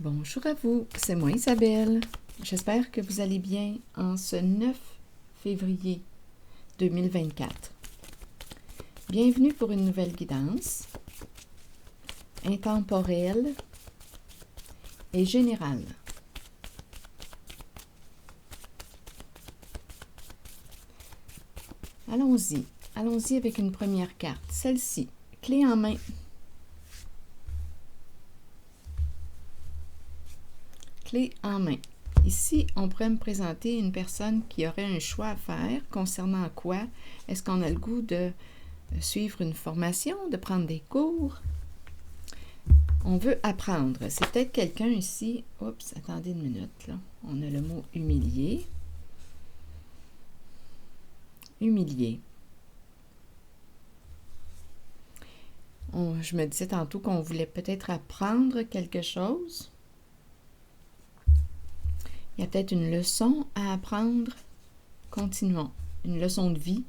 Bonjour à vous, c'est moi Isabelle. J'espère que vous allez bien en ce 9 février 2024. Bienvenue pour une nouvelle guidance intemporelle et générale. Allons-y avec une première carte, celle-ci, clé en main. Clé en main. Ici, on pourrait me présenter une personne qui aurait un choix à faire concernant quoi? Est-ce qu'on a le goût de suivre une formation, de prendre des cours? On veut apprendre. C'est peut-être quelqu'un ici. Oups, attendez une minute, là. On a le mot humilié. Humilié. Je me disais tantôt qu'on voulait peut-être apprendre quelque chose. Il y a peut-être une leçon à apprendre. Continuons. Une leçon de vie.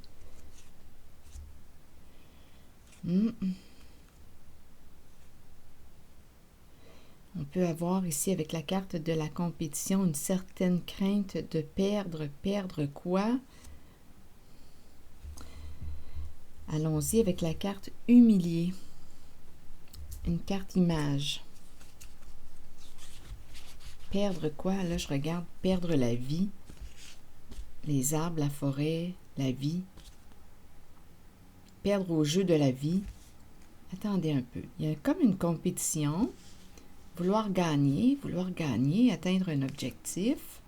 On peut avoir ici avec la carte de la compétition une certaine crainte de perdre. Perdre quoi? Allons-y avec la carte humiliée. Une carte image. Perdre quoi? Là, je regarde perdre la vie. Les arbres, la forêt, la vie. Perdre au jeu de la vie. Attendez un peu. Il y a comme une compétition. Vouloir gagner, atteindre un objectif.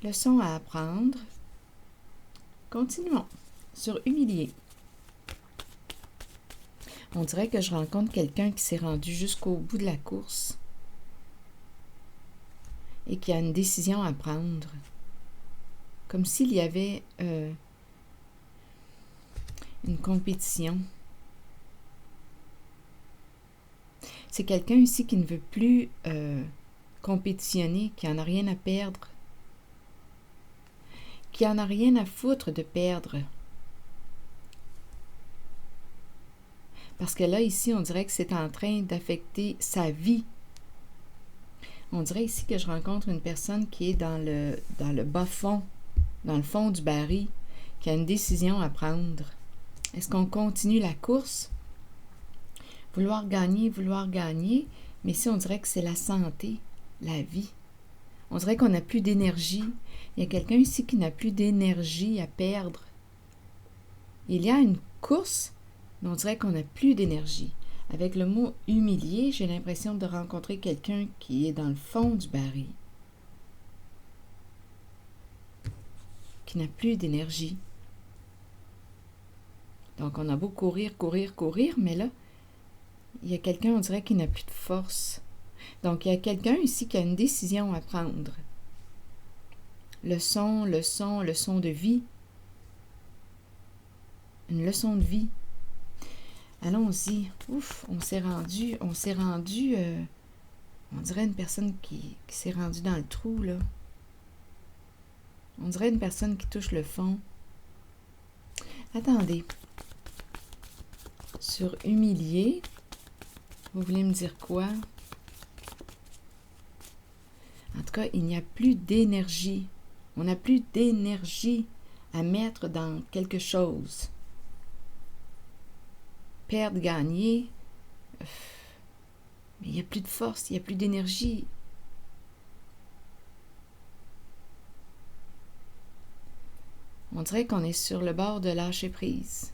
Leçon à apprendre. Continuons. Sur humilier. On dirait que je rencontre quelqu'un qui s'est rendu jusqu'au bout de la course et qui a une décision à prendre. Comme s'il y avait une compétition. C'est quelqu'un ici qui ne veut plus compétitionner, qui n'en a rien à perdre, qui n'en a rien à foutre de perdre. Parce que là, ici, on dirait que c'est en train d'affecter sa vie. On dirait ici que je rencontre une personne qui est dans le bas fond, dans le fond du baril, qui a une décision à prendre. Est-ce qu'on continue la course? Vouloir gagner, mais ici, on dirait que c'est la santé, la vie. On dirait qu'on n'a plus d'énergie. Il y a quelqu'un ici qui n'a plus d'énergie à perdre. Il y a une course, mais on dirait qu'on n'a plus d'énergie. Avec le mot « humilié », j'ai l'impression de rencontrer quelqu'un qui est dans le fond du baril, qui n'a plus d'énergie. Donc, on a beau courir, mais là, il y a quelqu'un, on dirait, qui n'a plus de force. Donc, il y a quelqu'un ici qui a une décision à prendre. Leçon de vie. Une leçon de vie. Allons-y. Ouf, on s'est rendu, on dirait une personne qui s'est rendue dans le trou, là. On dirait une personne qui touche le fond. Attendez. Sur humilier, vous voulez me dire quoi? En tout cas, il n'y a plus d'énergie. On n'a plus d'énergie à mettre dans quelque chose. Perdre, gagner, mais il n'y a plus de force, il n'y a plus d'énergie. On dirait qu'on est sur le bord de lâcher prise.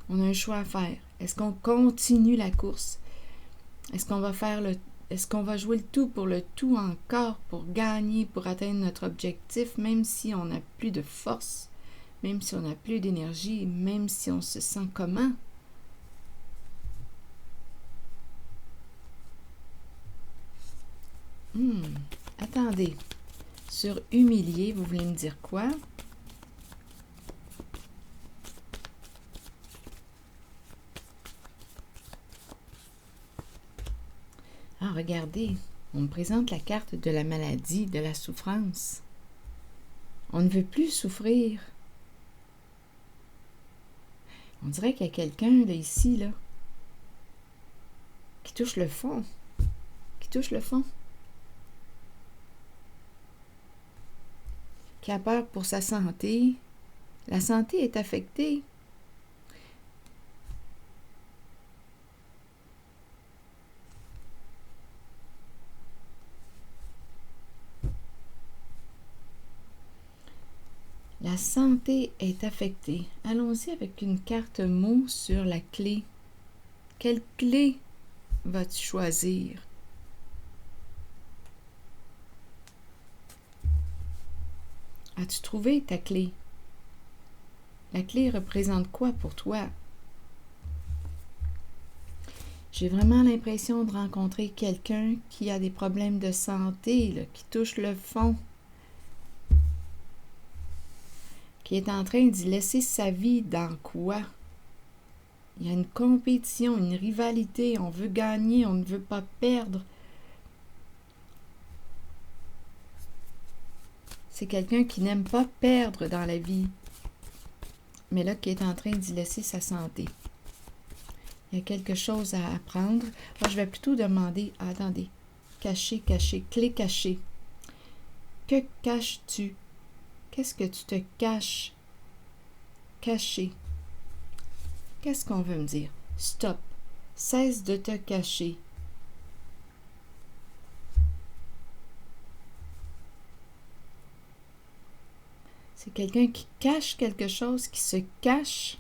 On a un choix à faire. Est-ce qu'on continue la course? Est-ce qu'on va jouer le tout pour le tout encore, pour gagner, pour atteindre notre objectif, même si on n'a plus de force, même si on n'a plus d'énergie, même si on se sent comment? Attendez. Sur humilier, vous voulez me dire quoi? Ah, regardez, on me présente la carte de la maladie, de la souffrance. On ne veut plus souffrir. On dirait qu'il y a quelqu'un là, ici, là, qui touche le fond. Qui touche le fond. Qui a peur pour sa santé. La santé est affectée. La santé est affectée. Allons-y avec une carte mot sur la clé. Quelle clé vas-tu choisir? As-tu trouvé ta clé? La clé représente quoi pour toi? J'ai vraiment l'impression de rencontrer quelqu'un qui a des problèmes de santé, là, qui touche le fond, qui est en train d'y laisser sa vie dans quoi? Il y a une compétition, une rivalité, on veut gagner, on ne veut pas perdre. C'est quelqu'un qui n'aime pas perdre dans la vie, mais là qui est en train d'y laisser sa santé. Il y a quelque chose à apprendre. Moi, je vais plutôt demander, attendez, caché, caché, clé cachée. Que caches-tu? Qu'est-ce que tu te caches? Caché. Qu'est-ce qu'on veut me dire? Stop. Cesse de te cacher. C'est quelqu'un qui cache quelque chose, qui se cache.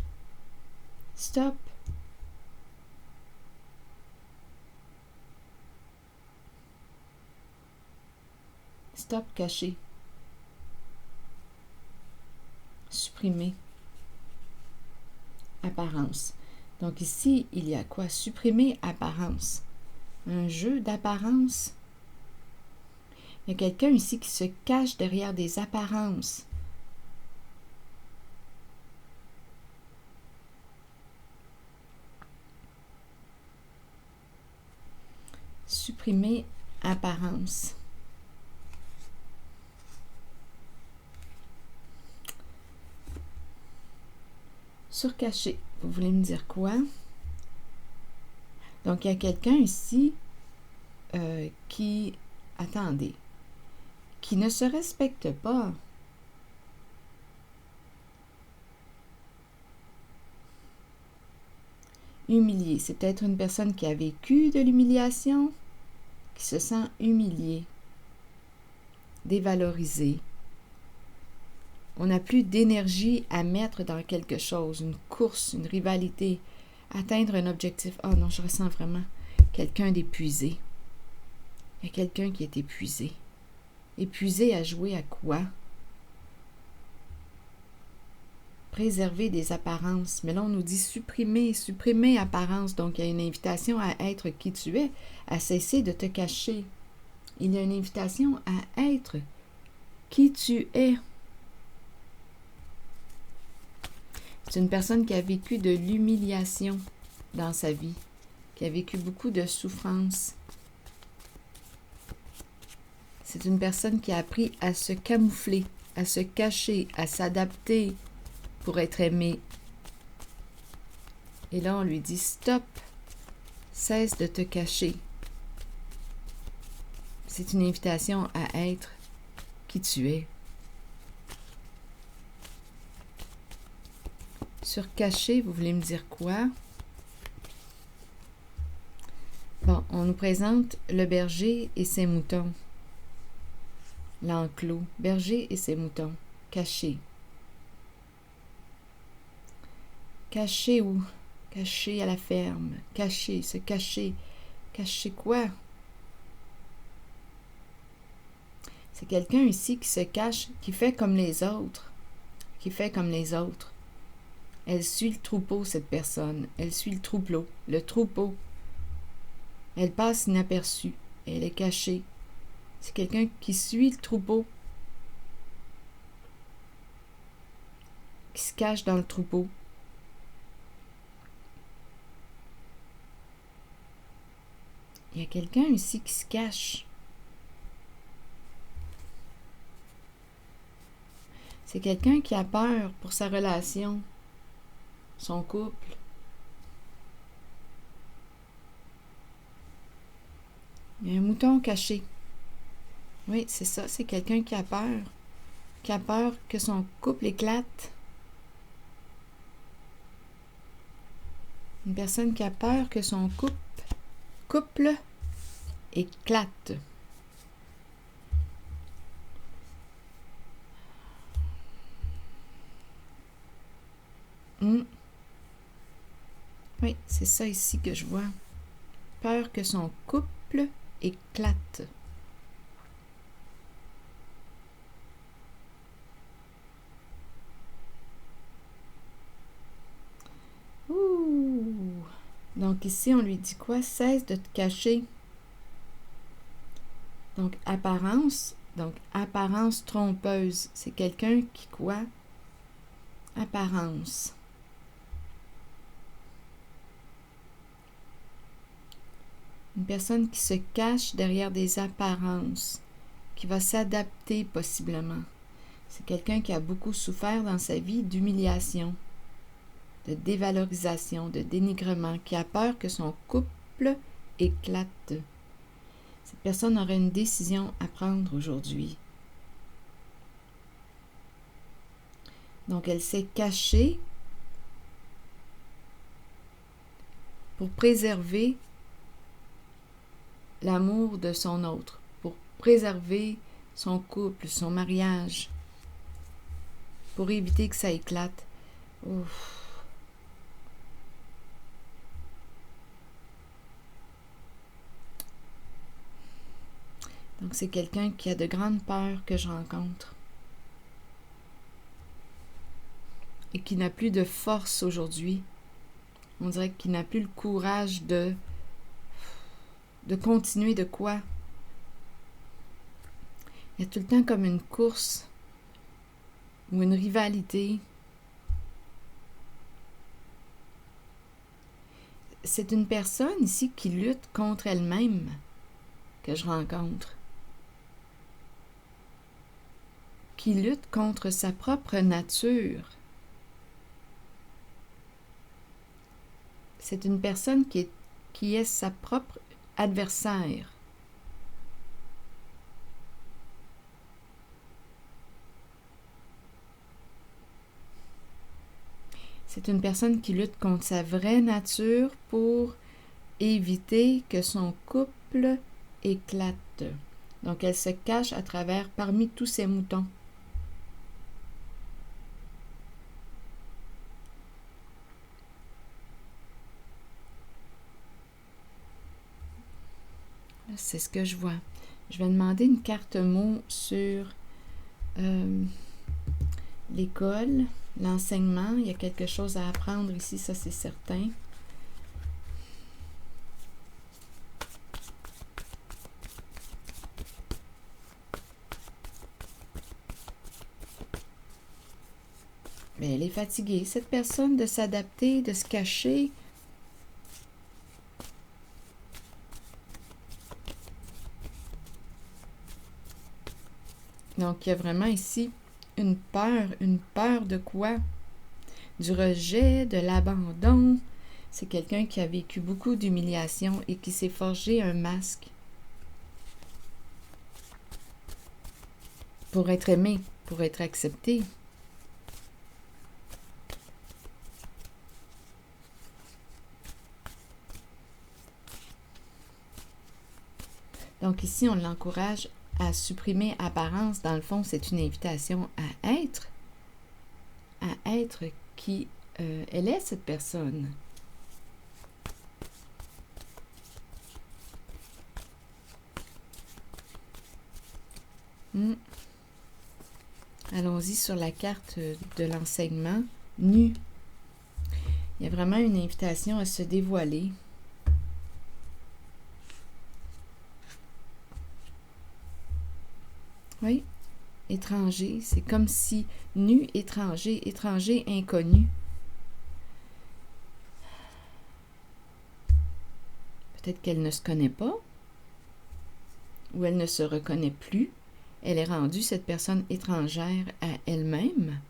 Stop. Stop, caché. Supprimer. Apparence. Donc ici, il y a quoi? Supprimer apparence. Un jeu d'apparence. Il y a quelqu'un ici qui se cache derrière des apparences. Supprimer apparence. Surcacher. Vous voulez me dire quoi? Donc, il y a quelqu'un ici qui... Attendez. Qui ne se respecte pas. Humilié. C'est peut-être une personne qui a vécu de l'humiliation, qui se sent humiliée, dévalorisée. On n'a plus d'énergie à mettre dans quelque chose, une course, une rivalité, atteindre un objectif. Oh non, je ressens vraiment quelqu'un d'épuisé. Il y a quelqu'un qui est épuisé. Épuisé à jouer à quoi? Préserver des apparences. Mais là, on nous dit supprimer, supprimer apparence. Donc, il y a une invitation à être qui tu es, à cesser de te cacher. Il y a une invitation à être qui tu es. C'est une personne qui a vécu de l'humiliation dans sa vie, qui a vécu beaucoup de souffrance. C'est une personne qui a appris à se camoufler, à se cacher, à s'adapter pour être aimée. Et là, on lui dit « Stop, cesse de te cacher ». C'est une invitation à être qui tu es. Sur cacher, vous voulez me dire quoi? Bon, on nous présente le berger et ses moutons. L'enclos, berger et ses moutons, cachés. Caché où? Caché à la ferme. Caché, se cacher. Cacher quoi? C'est quelqu'un ici qui se cache, qui fait comme les autres. Qui fait comme les autres. Elle suit le troupeau, cette personne. Elle suit le troupeau. Le troupeau. Elle passe inaperçue. Elle est cachée. C'est quelqu'un qui suit le troupeau. Qui se cache dans le troupeau. Il y a quelqu'un ici qui se cache. C'est quelqu'un qui a peur pour sa relation, son couple. Il y a un mouton caché. Oui, c'est ça, c'est quelqu'un qui a peur. Qui a peur que son couple éclate. Une personne qui a peur que son couple éclate. Oui, c'est ça ici que je vois. Peur que son couple éclate. Ouh! Donc ici, on lui dit quoi? Cesse de te cacher. Donc, apparence trompeuse. C'est quelqu'un qui quoi? Apparence. Une personne qui se cache derrière des apparences, qui va s'adapter possiblement. C'est quelqu'un qui a beaucoup souffert dans sa vie d'humiliation, de dévalorisation, de dénigrement, qui a peur que son couple éclate. Cette personne aurait une décision à prendre aujourd'hui. Donc, elle s'est cachée pour préserver l'amour de son autre, pour préserver son couple, son mariage, pour éviter que ça éclate. Ouf. Donc, c'est quelqu'un qui a de grandes peurs que je rencontre et qui n'a plus de force aujourd'hui. On dirait qu'il n'a plus le courage de continuer de quoi? Il y a tout le temps comme une course ou une rivalité. C'est une personne ici qui lutte contre elle-même que je rencontre. Qui lutte contre sa propre nature. C'est une personne qui est sa propre adversaire. C'est une personne qui lutte contre sa vraie nature pour éviter que son couple éclate. Donc, elle se cache parmi tous ces moutons. C'est ce que je vois. Je vais demander une carte mot sur l'école, l'enseignement. Il y a quelque chose à apprendre ici, ça c'est certain. Mais elle est fatiguée, cette personne, de s'adapter, de se cacher. Donc, il y a vraiment ici une peur de quoi? Du rejet, de l'abandon. C'est quelqu'un qui a vécu beaucoup d'humiliation et qui s'est forgé un masque pour être aimé, pour être accepté. Donc ici, on l'encourage à supprimer apparence. Dans le fond, c'est une invitation à être qui elle est, cette personne. Allons-y sur la carte de l'enseignement. Nu. Il y a vraiment une invitation à se dévoiler. Oui, étranger, c'est comme si nu, étranger, étranger, inconnu. Peut-être qu'elle ne se connaît pas, ou elle ne se reconnaît plus. Elle est rendue, cette personne étrangère, à elle-même.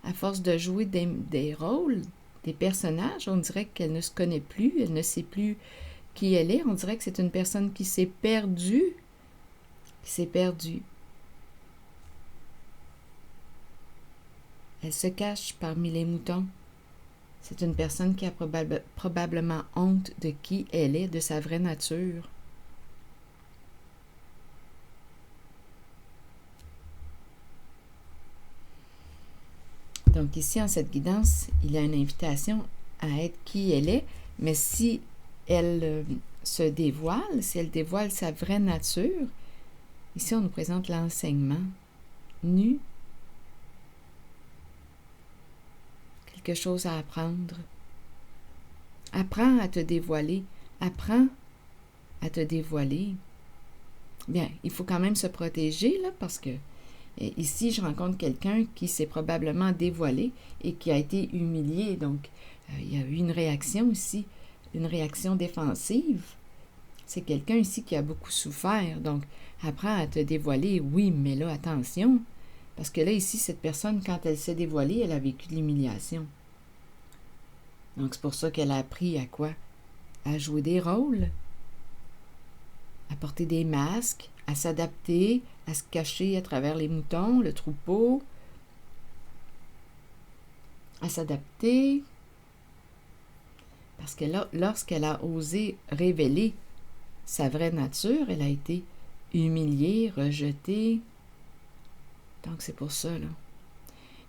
À force de jouer des rôles, des personnages, on dirait qu'elle ne se connaît plus, elle ne sait plus qui elle est. On dirait que c'est une personne qui s'est perdue. Qui s'est perdue. Elle se cache parmi les moutons. C'est une personne qui a probablement honte de qui elle est, de sa vraie nature. Donc ici, en cette guidance, il y a une invitation à être qui elle est, mais si elle se dévoile, si elle dévoile sa vraie nature, ici on nous présente l'enseignement nu, quelque chose à apprendre. Apprends à te dévoiler, apprends à te dévoiler. Bien, il faut quand même se protéger, là, parce que ici, je rencontre quelqu'un qui s'est probablement dévoilé et qui a été humilié. Donc, il y a eu une réaction ici, une réaction défensive. C'est quelqu'un ici qui a beaucoup souffert. Donc, apprends à te dévoiler, oui, mais là, attention. Parce que là, ici, cette personne, quand elle s'est dévoilée, elle a vécu de l'humiliation. Donc, c'est pour ça qu'elle a appris à quoi? À jouer des rôles, à porter des masques, à s'adapter, à se cacher à travers les moutons, le troupeau, à s'adapter. Parce que là, lorsqu'elle a osé révéler sa vraie nature, elle a été humiliée, rejetée. Donc, c'est pour ça, là.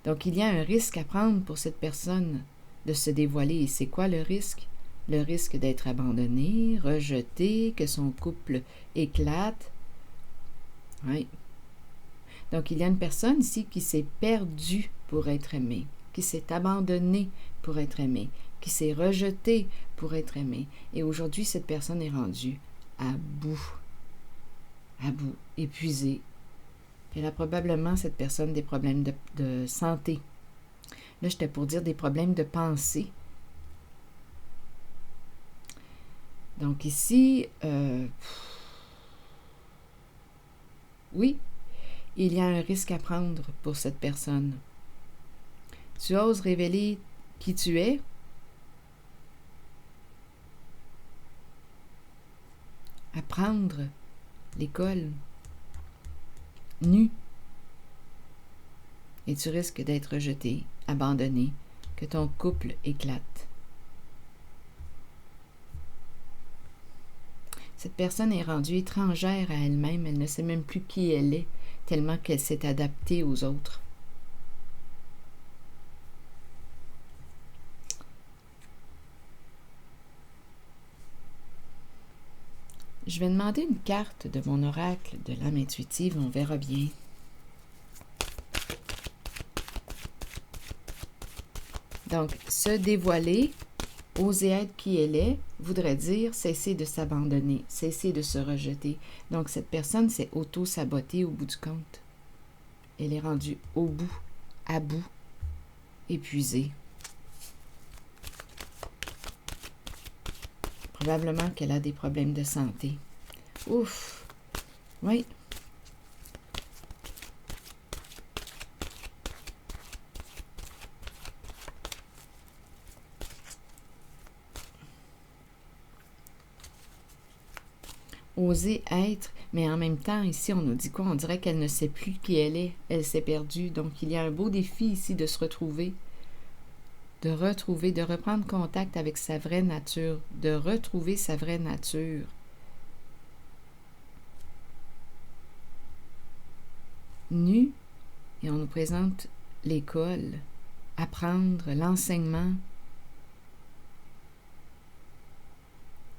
Donc, il y a un risque à prendre pour cette personne de se dévoiler. Et c'est quoi le risque? Le risque d'être abandonné, rejeté, que son couple éclate. Oui. Donc, il y a une personne ici qui s'est perdue pour être aimée, qui s'est abandonnée pour être aimée, qui s'est rejetée pour être aimée. Et aujourd'hui, cette personne est rendue à bout, épuisée. Elle a probablement, cette personne, des problèmes de santé. Là, j'étais pour dire des problèmes de pensée. Donc ici, oui, il y a un risque à prendre pour cette personne. Tu oses révéler qui tu es? Apprendre l'école nu. Et tu risques d'être rejeté, abandonné, que ton couple éclate. Cette personne est rendue étrangère à elle-même, elle ne sait même plus qui elle est, tellement qu'elle s'est adaptée aux autres. Je vais demander une carte de mon oracle de l'âme intuitive, on verra bien. Donc, se dévoiler, oser être qui elle est, voudrait dire cesser de s'abandonner, cesser de se rejeter. Donc, cette personne s'est auto-sabotée au bout du compte. Elle est rendue au bout, à bout, épuisée. Probablement qu'elle a des problèmes de santé. Ouf! Oui. Oser être, mais en même temps, ici, on nous dit quoi? On dirait qu'elle ne sait plus qui elle est. Elle s'est perdue. Donc, il y a un beau défi ici de se retrouver, de reprendre contact avec sa vraie nature, de retrouver sa vraie nature. Nu, et on nous présente l'école, apprendre, l'enseignement.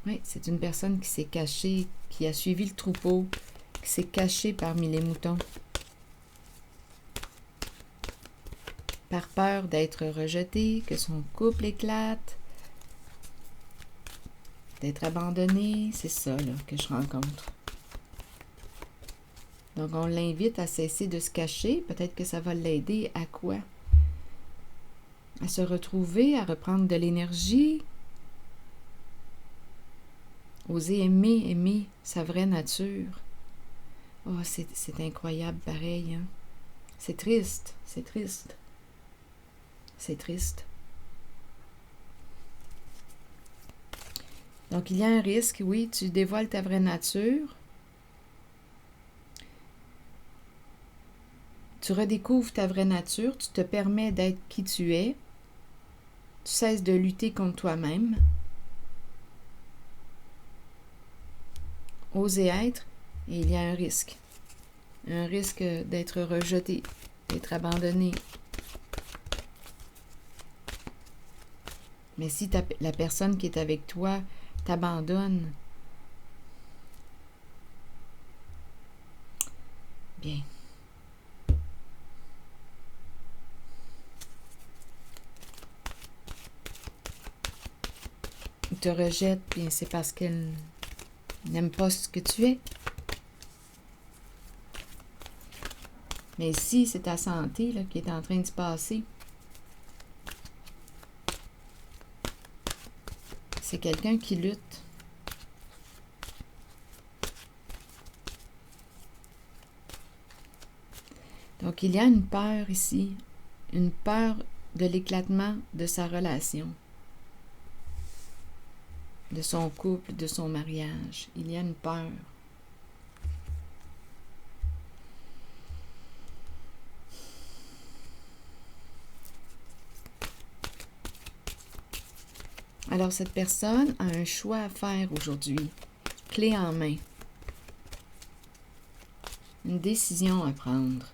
Oui, c'est une personne qui s'est cachée, qui a suivi le troupeau, qui s'est cachée parmi les moutons, par peur d'être rejetée, que son couple éclate, d'être abandonné. C'est ça là, que je rencontre. Donc, on l'invite à cesser de se cacher. Peut-être que ça va l'aider à quoi? À se retrouver, à reprendre de l'énergie. Oser aimer sa vraie nature. Oh, c'est incroyable pareil. Hein? C'est triste, c'est triste. C'est triste. Donc, il y a un risque, oui, tu dévoiles ta vraie nature. Tu redécouvres ta vraie nature, tu te permets d'être qui tu es. Tu cesses de lutter contre toi-même. Oser être, et il y a un risque. Un risque d'être rejeté, d'être abandonné. Mais si la personne qui est avec toi t'abandonne, bien. Ou te rejette, bien c'est parce qu'elle n'aime pas ce que tu es. Mais si c'est ta santé là, qui est en train de se passer, c'est quelqu'un qui lutte. Donc, il y a une peur ici, une peur de l'éclatement de sa relation, de son couple, de son mariage. Il y a une peur. Alors, cette personne a un choix à faire aujourd'hui, clé en main. Une décision à prendre.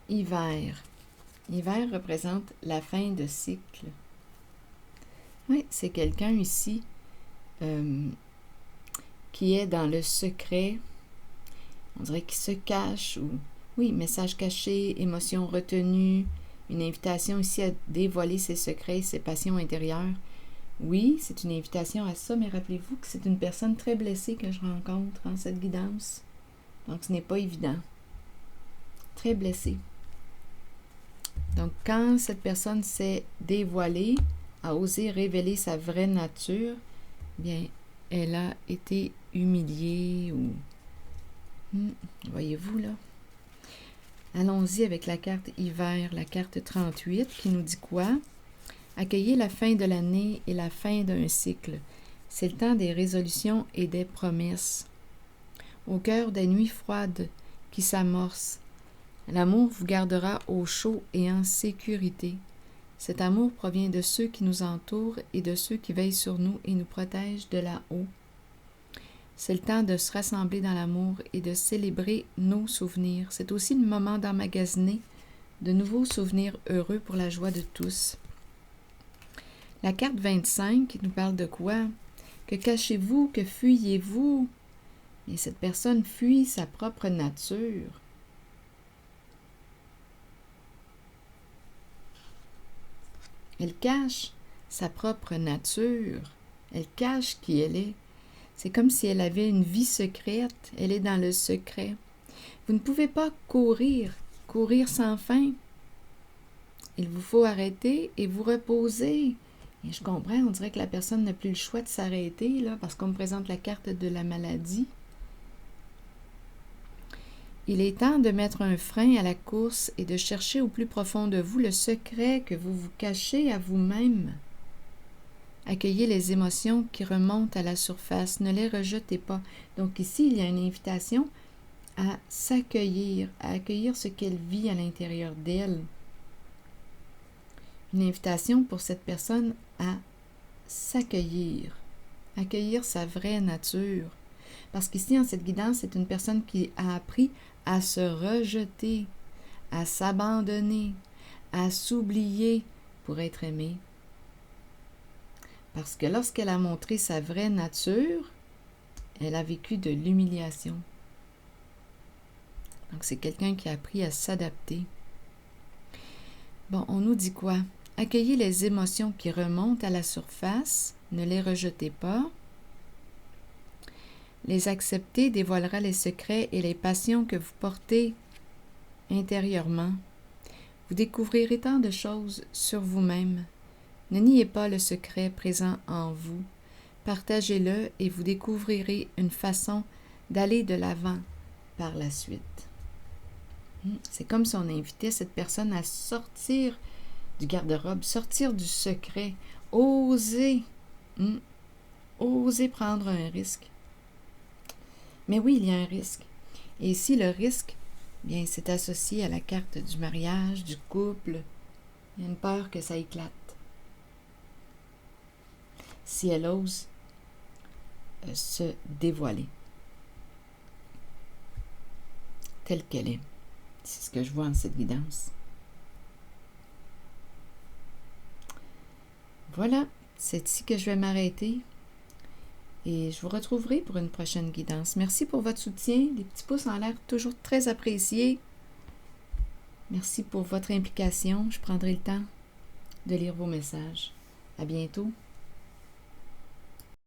Hiver. Hiver représente la fin de cycle. Oui, c'est quelqu'un ici qui est dans le secret. On dirait qu'il se cache ou... Oui, message caché, émotion retenue, une invitation ici à dévoiler ses secrets, ses passions intérieures. Oui, c'est une invitation à ça, mais rappelez-vous que c'est une personne très blessée que je rencontre en cette guidance. Donc, ce n'est pas évident. Très blessée. Donc, quand cette personne s'est dévoilée, a osé révéler sa vraie nature, bien, elle a été humiliée ou... voyez-vous, là? Allons-y avec la carte hiver, la carte 38, qui nous dit quoi? Accueillez la fin de l'année et la fin d'un cycle. C'est le temps des résolutions et des promesses. Au cœur des nuits froides qui s'amorcent, l'amour vous gardera au chaud et en sécurité. Cet amour provient de ceux qui nous entourent et de ceux qui veillent sur nous et nous protègent de là-haut. C'est le temps de se rassembler dans l'amour et de célébrer nos souvenirs. C'est aussi le moment d'emmagasiner de nouveaux souvenirs heureux pour la joie de tous. La carte 25 nous parle de quoi? Que cachez-vous? Que fuyez-vous? Et cette personne fuit sa propre nature. Elle cache sa propre nature. Elle cache qui elle est. C'est comme si elle avait une vie secrète. Elle est dans le secret. Vous ne pouvez pas courir sans fin. Il vous faut arrêter et vous reposer. Et je comprends, on dirait que la personne n'a plus le choix de s'arrêter, là, parce qu'on me présente la carte de la maladie. Il est temps de mettre un frein à la course et de chercher au plus profond de vous le secret que vous vous cachez à vous-même. Accueillez les émotions qui remontent à la surface, ne les rejetez pas. Donc ici, il y a une invitation à s'accueillir, à accueillir ce qu'elle vit à l'intérieur d'elle. Une invitation pour cette personne à s'accueillir, accueillir sa vraie nature. Parce qu'ici, en cette guidance, c'est une personne qui a appris à se rejeter, à s'abandonner, à s'oublier pour être aimée. Parce que lorsqu'elle a montré sa vraie nature, elle a vécu de l'humiliation. Donc, c'est quelqu'un qui a appris à s'adapter. Bon, on nous dit quoi? Accueillez les émotions qui remontent à la surface, ne les rejetez pas. Les accepter dévoilera les secrets et les passions que vous portez intérieurement. Vous découvrirez tant de choses sur vous-même. Ne niez pas le secret présent en vous. Partagez-le et vous découvrirez une façon d'aller de l'avant par la suite. C'est comme si on invitait cette personne à sortir du garde-robe, sortir du secret, oser, oser prendre un risque. Mais oui, il y a un risque. Et ici, le risque, bien, c'est associé à la carte du mariage, du couple. Il y a une peur que ça éclate. Si elle ose se dévoiler telle qu'elle est. C'est ce que je vois en cette guidance. Voilà, c'est ici que je vais m'arrêter. Et je vous retrouverai pour une prochaine guidance. Merci pour votre soutien. Les petits pouces en l'air, toujours très appréciés. Merci pour votre implication. Je prendrai le temps de lire vos messages. À bientôt.